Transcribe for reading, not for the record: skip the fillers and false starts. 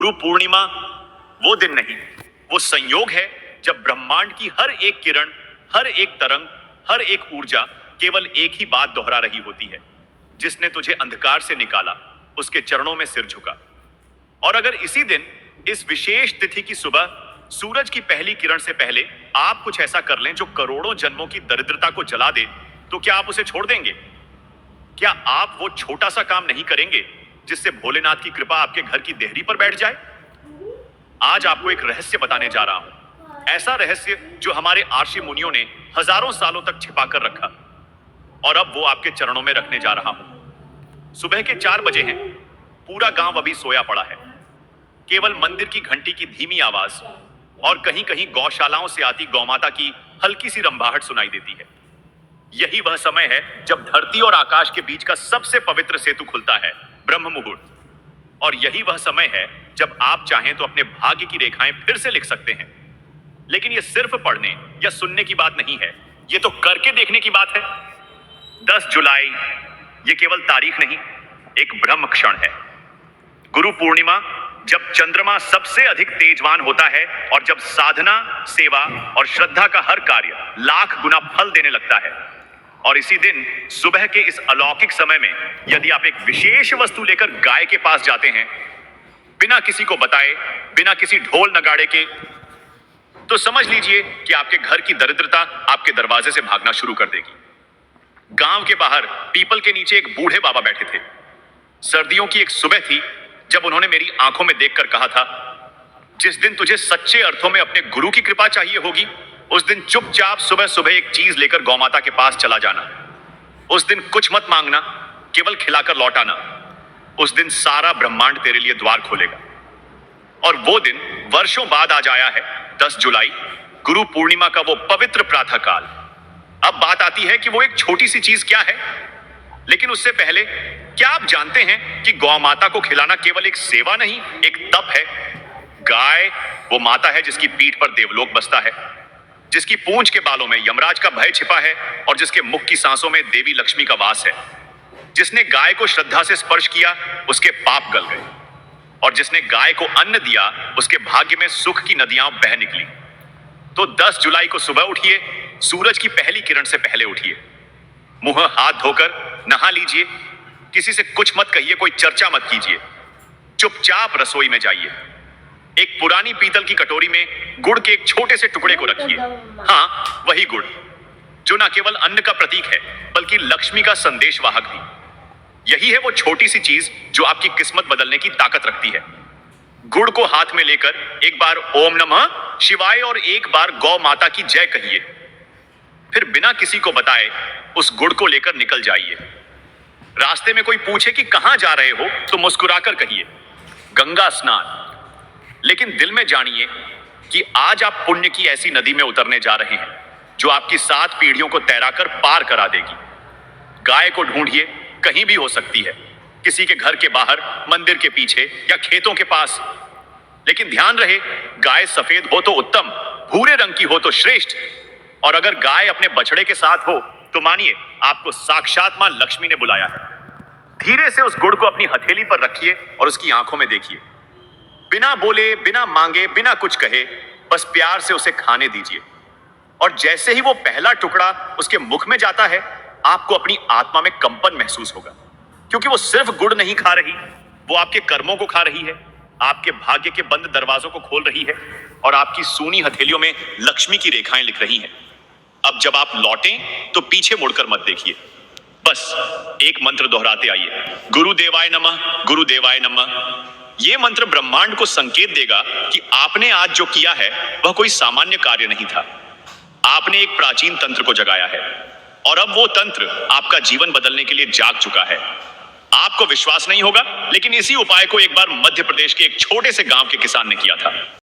गुरु पूर्णिमा वो दिन नहीं, वो संयोग है जब ब्रह्मांड की हर एक किरण, हर एक तरंग, हर एक ऊर्जा केवल एक ही बात दोहरा रही होती है। जिसने तुझे अंधकार से निकाला, उसके चरणों में सिर झुका। और अगर इसी दिन, इस विशेष तिथि की सुबह, सूरज की पहली किरण से पहले आप कुछ ऐसा कर लें जो करोड़ों जन्मों की दरिद्रता को जला दे, तो क्या आप उसे छोड़ देंगे? क्या आप वो छोटा सा काम नहीं करेंगे जिससे भोलेनाथ की कृपा आपके घर की देहरी पर बैठ जाए? आज आपको एक रहस्य बताने जा रहा हूं, ऐसा रहस्य जो हमारे आर्षि मुनियों ने हजारों सालों तक छिपा कर रखा, और अब वो आपके चरणों में रखने जा रहा हूं। सुबह के 4 बजे हैं, पूरा गांव अभी सोया पड़ा है। केवल मंदिर की घंटी की धीमी आवाज और कहीं कहीं गौशालाओं से आती गौमाता की हल्की सी रंभाहट सुनाई देती है। यही वह समय है जब धरती और आकाश के बीच का सबसे पवित्र सेतु खुलता है, ब्रह्म मुहूर्त। और यही वह समय है जब आप चाहें तो अपने भाग्य की रेखाएं फिर से लिख सकते हैं। लेकिन यह सिर्फ पढ़ने या सुनने की बात नहीं है, यह तो करके देखने की बात है। 10 जुलाई, यह केवल तारीख नहीं, एक ब्रह्म क्षण है। गुरु पूर्णिमा, जब चंद्रमा सबसे अधिक तेजवान होता है और जब साधना, सेवा और श्रद्धा का हर कार्य लाख गुना फल देने लगता है। और इसी दिन सुबह के इस अलौकिक समय में यदि आप एक विशेष वस्तु लेकर गाय के पास जाते हैं, बिना किसी को बताए, बिना किसी ढोल नगाड़े के, तो समझ लीजिए कि आपके घर की दरिद्रता आपके दरवाजे से भागना शुरू कर देगी। गांव के बाहर पीपल के नीचे एक बूढ़े बाबा बैठे थे। सर्दियों की एक सुबह थी जब उन्होंने मेरी आंखों में देखकर कहा था, जिस दिन तुझे सच्चे अर्थों में अपने गुरु की कृपा चाहिए होगी, उस दिन चुपचाप सुबह सुबह एक चीज लेकर गौमाता के पास चला जाना। उस दिन कुछ मत मांगना, केवल खिलाकर लौट आना। उस दिन सारा ब्रह्मांड तेरे लिए द्वार खोलेगा। और वो दिन वर्षों बाद आज आया है, 10 जुलाई, गुरु पूर्णिमा का वो पवित्र प्रातः काल। अब बात आती है कि वो एक छोटी सी चीज क्या है। लेकिन उससे पहले, क्या आप जानते हैं कि गौ माता को खिलाना केवल एक सेवा नहीं, एक तप है। गाय वो माता है जिसकी पीठ पर देवलोक बसता है, जिसकी पूंछ के बालों में यमराज का भय छिपा है और जिसके मुख की सांसों में देवी लक्ष्मी का वास है। जिसने गाय को श्रद्धा से स्पर्श किया, उसके पाप गल गए, और जिसने गाय को अन्न दिया, उसके भाग्य में सुख की नदियां बह निकली। तो 10 जुलाई को सुबह उठिए, सूरज की पहली किरण से पहले उठिए, मुंह हाथ धोकर नहा लीजिए, किसी से कुछ मत कहिए, कोई चर्चा मत कीजिए, चुपचाप रसोई में जाइए। एक पुरानी पीतल की कटोरी में गुड़ के एक छोटे से टुकड़े को रखिए। हाँ, वही गुड़ जो न केवल अन्न का प्रतीक है बल्कि लक्ष्मी का संदेशवाहक भी। यही है वो छोटी सी चीज जो आपकी किस्मत बदलने की ताकत रखती है। गुड़ को हाथ में लेकर एक बार ओम नमः शिवाय और एक बार गौ माता की जय कहिए। फिर बिना किसी को बताए उस गुड़ को लेकर निकल जाइए। रास्ते में कोई पूछे कि कहां जा रहे हो, तो मुस्कुराकर कहिए, गंगा स्नान। लेकिन दिल में जानिए कि आज आप पुण्य की ऐसी नदी में उतरने जा रहे हैं जो आपकी 7 पीढ़ियों को तैराकर पार करा देगी। गाय को ढूंढिए, कहीं भी हो सकती है, किसी के घर के बाहर, मंदिर के पीछे या खेतों के पास। लेकिन ध्यान रहे, गाय सफेद हो तो उत्तम, भूरे रंग की हो तो श्रेष्ठ। और अगर गाय अपने बछड़े के साथ हो तो मानिए आपको साक्षात मां लक्ष्मी ने बुलाया है। धीरे से उस गुड़ को अपनी हथेली पर रखिए और उसकी आंखों में देखिए। बिना बोले, बिना मांगे, बिना कुछ कहे, बस प्यार से उसे खाने दीजिए। और जैसे ही वो पहला टुकड़ा उसके मुख में जाता है, आपको अपनी आत्मा में कंपन महसूस होगा, क्योंकि वो सिर्फ गुड़ नहीं खा रही, वो आपके कर्मों को खा रही है, आपके भाग्य के बंद दरवाजों को खोल रही है और आपकी सूनी हथेलियों में लक्ष्मी की रेखाएं लिख रही हैं। अब जब आप लौटें तो पीछे मुड़कर मत देखिए, बस एक मंत्र दोहराते आइए, गुरुदेवाय नमः, गुरुदेवाय नमः। यह मंत्र ब्रह्मांड को संकेत देगा कि आपने आज जो किया है वह कोई सामान्य कार्य नहीं था। आपने एक प्राचीन तंत्र को जगाया है, और अब वो तंत्र आपका जीवन बदलने के लिए जाग चुका है। आपको विश्वास नहीं होगा, लेकिन इसी उपाय को एक बार मध्य प्रदेश के एक छोटे से गांव के किसान ने किया था।